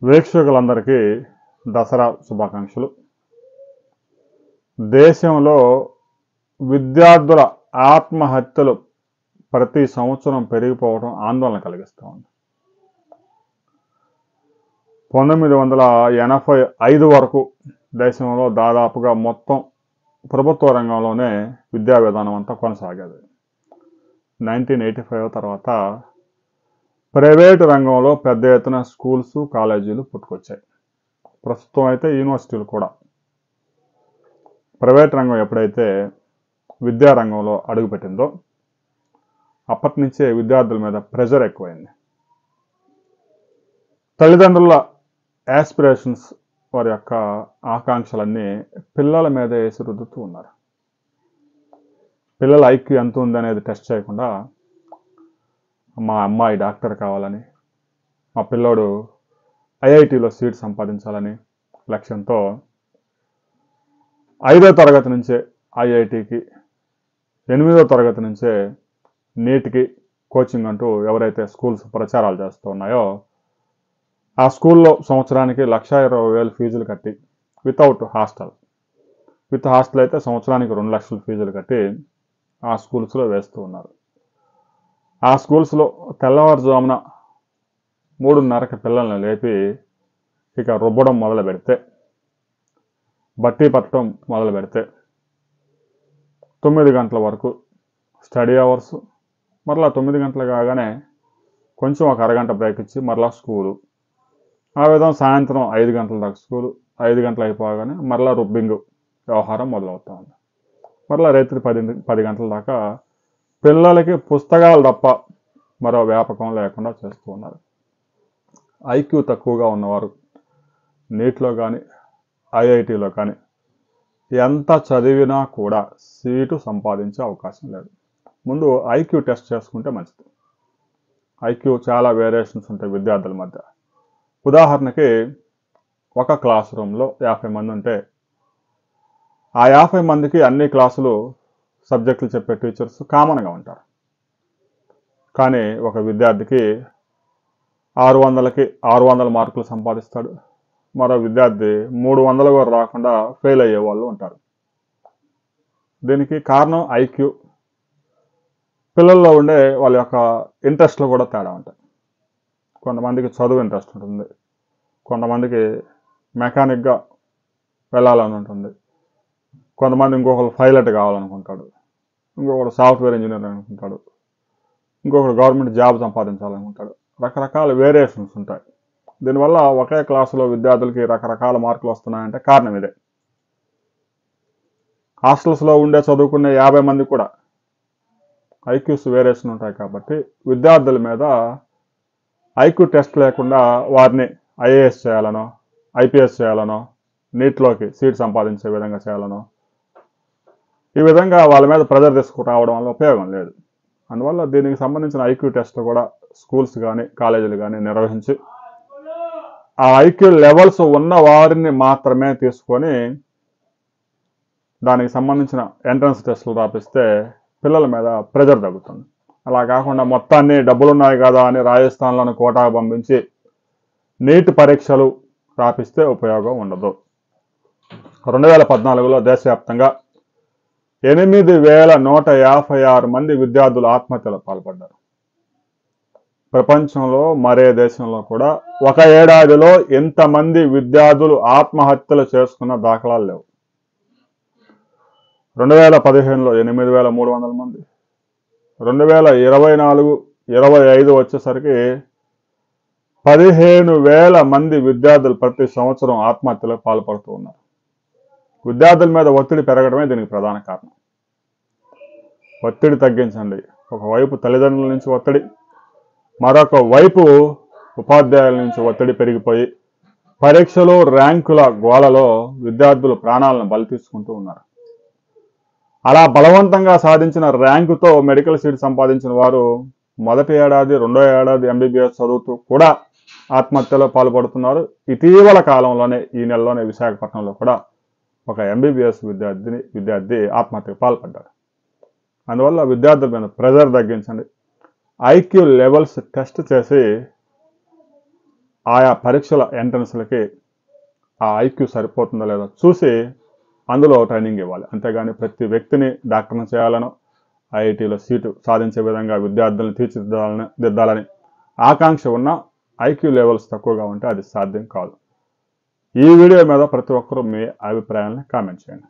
వీక్షకులందరికీ దసరా శుభాకాంక్షలు. దేశంలో విద్యార్థుల ఆత్మహత్యలు ప్రతి సంవత్సరం పెరిగిపోవడం ఆందోళన కలిగిస్తూ ఉంది. 1985 వరకు దేశంలో దాదాపుగా మొత్తం ప్రభుత్వ రంగంలోనే విద్యా విధానం అంతా కొనసాగేది. 1985 తర్వాత ప్రైవేటు రంగంలో పెద్ద ఎత్తున స్కూల్స్, కాలేజీలు పుట్టుకొచ్చాయి. ప్రస్తుతం అయితే యూనివర్సిటీలు కూడా. ప్రైవేట్ రంగం ఎప్పుడైతే విద్యారంగంలో అడుగుపెట్టిందో అప్పటి నుంచే విద్యార్థుల మీద ప్రెషర్ ఎక్కువైంది. తల్లిదండ్రుల యాస్పిరేషన్స్, వారి యొక్క ఆకాంక్షలన్నీ పిల్లల మీద వేసి రుద్దుతూ ఉన్నారు. పిల్లల ఐక్యూ ఎంత ఉందనేది టెస్ట్ చేయకుండా మా అమ్మాయి డాక్టర్ కావాలని, మా పిల్లోడు ఐఐటిలో సీట్ సంపాదించాలని లక్ష్యంతో 5వ తరగతి నుంచే ఐఐటికి, 8వ తరగతి నుంచే నీట్కి కోచింగ్ అంటూ ఎవరైతే స్కూల్స్ ప్రచారాలు చేస్తూ ఉన్నాయో ఆ స్కూల్లో సంవత్సరానికి 1,20,000 ఫీజులు కట్టి వితౌట్ హాస్టల్, విత్ హాస్టల్ అయితే సంవత్సరానికి 2 లక్షల ఫీజులు కట్టి ఆ స్కూల్స్లో వేస్తూ ఉన్నారు. ఆ స్కూల్స్లో తెల్లవారుజామున 3:30కి పిల్లల్ని లేపి ఇక రుబ్బడం మొదలు పెడితే, బట్టి పట్టడం మొదలు పెడితే 9 గంటల వరకు స్టడీ అవర్స్, మరలా 9 గంటలు కాగానే కొంచెం ఒక అరగంట బ్రేక్ ఇచ్చి మరలా స్కూలు. ఆ విధంగా సాయంత్రం 5 గంటల దాకా స్కూలు, 5 గంటలు అయిపోగానే మరలా రుబ్బింగ్ వ్యవహారం మొదలవుతూ ఉంది. మరలా రాత్రి 10 గంటల దాకా పిల్లలకి పుస్తకాలు తప్ప మరో వ్యాపకం లేకుండా చేస్తూ ఉన్నారు. ఐక్యూ తక్కువగా ఉన్నవారు నీట్లో కానీ ఐఐటిలో కానీ ఎంత చదివినా కూడా సీటు సంపాదించే అవకాశం లేదు. ముందు ఐక్యూ టెస్ట్ చేసుకుంటే మంచిది. ఐక్యూ చాలా వేరియేషన్స్ ఉంటాయి విద్యార్థుల మధ్య. ఉదాహరణకి ఒక క్లాస్ రూమ్లో 50 మంది ఉంటే ఆ 50 మందికి అన్ని క్లాసులు సబ్జెక్టులు చెప్పే టీచర్స్ కామన్గా ఉంటారు. కానీ ఒక విద్యార్థికి 600కి 600 మార్కులు సంపాదిస్తాడు. మరో విద్యార్థి 300 కూడా రాకుండా ఫెయిల్ అయ్యే వాళ్ళు ఉంటారు. దీనికి కారణం ఐక్యూ. పిల్లల్లో ఉండే వాళ్ళ యొక్క ఇంట్రెస్ట్లో కూడా తేడా ఉంటాయి. కొంతమందికి చదువు ఇంట్రెస్ట్ ఉంటుంది, కొంతమందికి మెకానిక్గా వెళ్ళాలని ఉంటుంది, కొంతమంది ఇంకొకరు పైలట్ కావాలనుకుంటాడు, ఇంకొకరు సాఫ్ట్వేర్ ఇంజనీర్ అనుకుంటాడు, ఇంకొకరు గవర్నమెంట్ జాబ్ సంపాదించాలనుకుంటాడు. రకరకాల వేరియేషన్స్ ఉంటాయి. దీనివల్ల ఒకే క్లాసులో విద్యార్థులకి రకరకాల మార్కులు వస్తున్నాయంటే కారణం ఇదే. హాస్టల్స్లో ఉండే చదువుకునే 50 మంది కూడా ఐక్యూస్ వేరియేషన్ ఉంటాయి. కాబట్టి విద్యార్థుల మీద ఐక్యూ టెస్ట్ లేకుండా వారిని ఐఏఎస్ చేయాలనో, ఐపీఎస్ చేయాలనో, నీట్లోకి సీట్ సంపాదించే విధంగా చేయాలనో, ఈ విధంగా వాళ్ళ మీద ప్రెజర్ తీసుకురావడం వల్ల ఉపయోగం లేదు. అందువల్ల దీనికి సంబంధించిన ఐక్యూ టెస్ట్ కూడా స్కూల్స్ కానీ కాలేజీలు కానీ నిర్వహించి ఆ ఐక్యూ లెవెల్స్ ఉన్న వారిని మాత్రమే తీసుకొని దానికి సంబంధించిన ఎంట్రన్స్ టెస్టులు రాపిస్తే పిల్లల మీద ప్రెజర్ తగ్గుతుంది. అలా కాకుండా మొత్తాన్ని డబ్బులున్నాయి కదా అని రాజస్థాన్లోని కోటాకు పంపించి నీట్ పరీక్షలు రాపిస్తే ఉపయోగం ఉండదు. 2014లో దేశవ్యాప్తంగా 8,156 మంది విద్యార్థులు ఆత్మహత్యలకు పాల్పడ్డారు. ప్రపంచంలో మరే దేశంలో కూడా ఒక ఏడాదిలో ఎంతమంది విద్యార్థులు ఆత్మహత్యలు చేసుకున్న దాఖలాలు లేవు. 2015లో 8,300 మంది, 2024-25 వచ్చేసరికి 15,000 మంది విద్యార్థులు ప్రతి సంవత్సరం ఆత్మహత్యలకు పాల్పడుతూ ఉన్నారు. విద్యార్థుల మీద ఒత్తిడి పెరగడమే దీనికి ప్రధాన కారణం. ఒత్తిడి తగ్గించండి. ఒకవైపు తల్లిదండ్రుల నుంచి ఒత్తిడి, మరొక వైపు ఉపాధ్యాయుల నుంచి ఒత్తిడి పెరిగిపోయి పరీక్షలు, ర్యాంకుల గోలలో విద్యార్థులు ప్రాణాలను బలి తీసుకుంటూ ఉన్నారు. అలా బలవంతంగా సాధించిన ర్యాంకుతో మెడికల్ సీట్ సంపాదించిన వారు మొదటి ఏడాది, 2వ ఏడాది ఎంబీబీఎస్ చదువుతూ కూడా ఆత్మహత్యలో పాల్పడుతున్నారు. ఇటీవల కాలంలోనే ఈ నెలలోనే విశాఖపట్నంలో కూడా ఒక ఎంబీబీఎస్ విద్యార్థి ఆత్మహత్యకు పాల్పడ్డారు. అందువల్ల విద్యార్థుల మీద ప్రెజర్ తగ్గించండి. ఐక్యూ లెవెల్స్ టెస్ట్ చేసి ఆయా పరీక్షల ఎంట్రన్స్లకి ఆ ఐక్యూ సరిపోతుందో లేదో చూసి అందులో ట్రైనింగ్ ఇవ్వాలి. అంతేగాని ప్రతి వ్యక్తిని డాక్టర్ని చేయాలనో ఐఐటీలో సీటు సాధించే విధంగా విద్యార్థులను తీర్చిదిద్దాలని ఆకాంక్ష ఉన్న ఐక్యూ లెవెల్స్ తక్కువగా ఉంటే అది సాధ్యం కాదు. ఈ వీడియో మీద ప్రతి ఒక్కరూ మీ అభిప్రాయాలను కామెంట్ చేయండి.